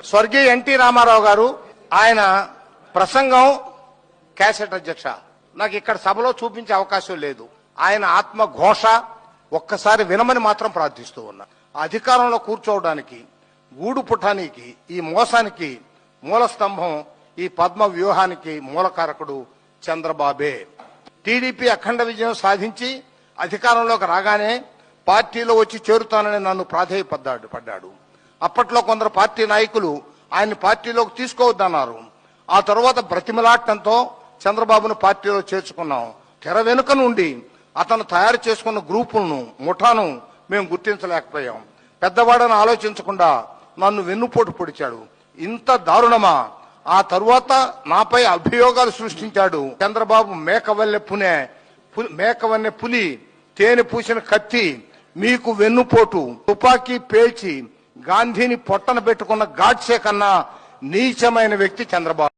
స్వర్గీయ ఎన్టీ రామారావు గారు ఆయన ప్రసంగం క్యాసెట్ అధ్యక్ష నాకు ఇక్కడ సభలో చూపించే అవకాశం లేదు. ఆయన ఆత్మఘోష ఒక్కసారి వినమని మాత్రం ప్రార్థిస్తూ ఉన్నా. అధికారంలో కూర్చోవడానికి గూడు పుటానికి ఈ మోసానికి మూల స్తంభం ఈ పద్మ వ్యూహానికి మూలకారకుడు చంద్రబాబే. టీడీపీ అఖండ విజయం సాధించి అధికారంలోకి రాగానే పార్టీలో వచ్చి చేరుతానని నన్ను ప్రాధేయపడ్డాడు. అప్పట్లో కొందరు పార్టీ నాయకులు ఆయన్ని పార్టీలోకి తీసుకోవద్దన్నారు. ఆ తర్వాత బ్రతిమలాటంతో చంద్రబాబును పార్టీలో చేర్చుకున్నాం. తెర వెనుక నుండి అతను తయారు చేసుకున్న గ్రూపులను ముఠాను మేము గుర్తించలేకపోయాం. పెద్దవాడని ఆలోచించకుండా నన్ను వెన్నుపోటు పొడిచాడు. ఇంత దారుణమా? ఆ తరువాత నాపై అభియోగాలు సృష్టించాడు. చంద్రబాబు మేకవన్నె పులి తేనె పూసిన కత్తి మీకు వెన్నుపోటు తుపాకీ పేల్చి గాంధీని పొట్టన పెట్టుకున్న గాడ్సే కన్నా నీచమైన వ్యక్తి చంద్రబాబు.